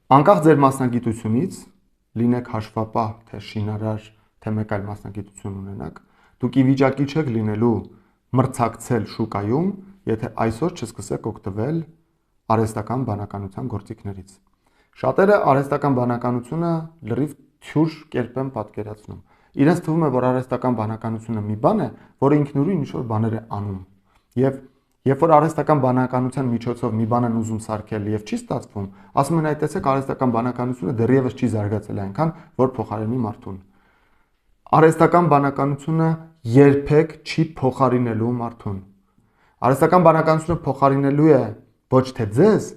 Անկախ ձեր մասնագիտությունից, լինեք հաշվապահ, թե շինարար, թե մեկ այլ մասնագիտություն ունենաք, դուք ի վիճակի չեք լինելու մրցակցել շուկայում, եթե այսօր չսկսեք օգտվել արհեստական բանականության գործիքներից։ Շատերը արհեստական բանականությունը լրիվ թյուր կերպ են պատկերացնում։ Իրենց թվում է, որ արհեստական բանականությունը մի բան է, որը ինքնուրույն ինչ-որ բաներ է անում։ Եվ երբ որ արհեստական բանականության միջոցով մի բան են ուզում սարքել եւ չի ստացվում, ասում են այ տեսեք արհեստական բանականությունը դեռևս չի զարգացել այնքան, որ փոխարինի մարդուն։ Արհեստական բանականությունը երբեք չի փոխարինելու մարդուն։ Արհեստական բանականությունը փոխարինելու է ոչ թե ձեզ,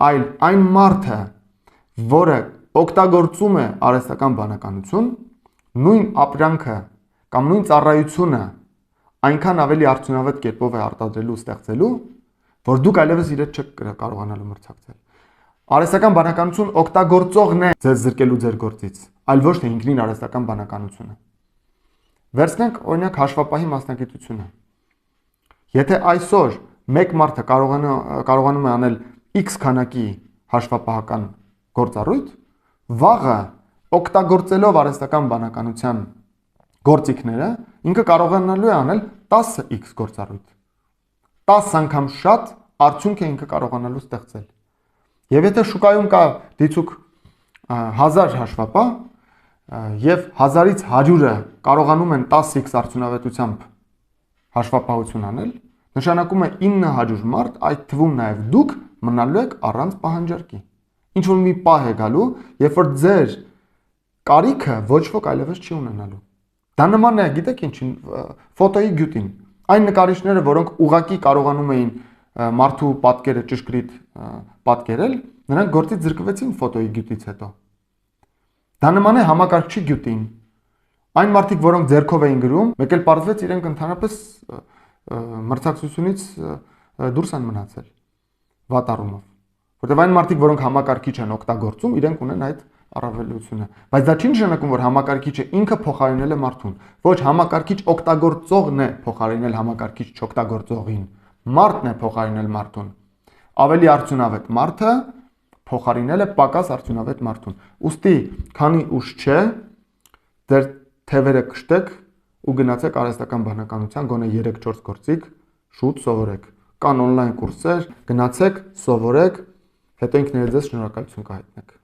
այլ այն մարդը, որը օգտագործում է արհեստական բանականություն, նույն ապրանքը կամ նույն ծառայությունը այնքան ավելի արդյունավետ կերպով է արտադրելու ու ստեղծելու, որ դուք այլևս իր հետ չեք կարողանալու մրցակցել։ Արհեստական բանականություն օգտագործողն է ձեզ զրկելու ձեր գործից, այլ ոչ թե ինքնին արհեստական բանականությունը։ Վերցնենք օրինակ հաշվապահի մասնագիտությունը։ Եթե այսօր մեկ մարդը կարողանում է անել X քանակի հաշվապահական գործառույթ, վաղը օգտագործելով արհեստական բանականության գործիքները, ինքը կարողանալու է անել 10x գործառույթ։ 10 անգամ շատ արդյունք է ինքը կարողանալու ստեղծել։ Եվ եթե շուկայում կա դիցուք 1000 հաշվապահ, եւ 1000-ից 100-ը կարողանում են 10x արդյունավետությամբ հաշվապահություն անել, նշանակում է 900 մարդ, այդ թվում նաեւ դուք մնալու եք առանց պահանջարկի։ Ինչ որ մի պահ է գալու, երբ որ ձեր կարիքը ոչ ոք այլևս չի ունենալու։ Դա նման է, գիտեք ինչին, ֆոտոյի գյուտին։ Այն նկարիչները, որոնք ուղակի կարողանում էին մարդու պատկերը ճշգրիտ պատկերել, նրանք գործից զրկվեցին ֆոտոյի գյուտից հետո։ Դա նման է համակարգչի գյուտին։ Այն մարդիկ, որոնք ձեռքով էին գրում, մեկ էլ պարզվեց իրենք ընդհանրապես մրցակցությունից դուրս են մնացել վատառումով։ Որտեղ այն մարդիկ, որոնք համակարգիչ են օգտագործում, իրենք ունեն այդ առավելությունը։ Բայց դա չի նշանակում, որ համակարգիչը ինքը փոխարինել է մարդուն։ Ոչ, համակարգիչ օգտագործողն է փոխարինել համակարգիչ չօգտագործողին։ Մարդն է փոխարինել մարդուն։ Ավելի արդյունավետ մարդը փոխարինել է պակաս արդյունավետ մարդուն։ Ուստի, քանի ուշ չէ, ձեր թևերը կշտեք ու գնացեք արհեստական բանականության գոնե 3-4 գործիք շուտ սովորեք։ Կան on-line կուրսեր, գնացեք, սովորեք, հետո ինքներդ ձեզ շնորհակալություն կհայտնեք։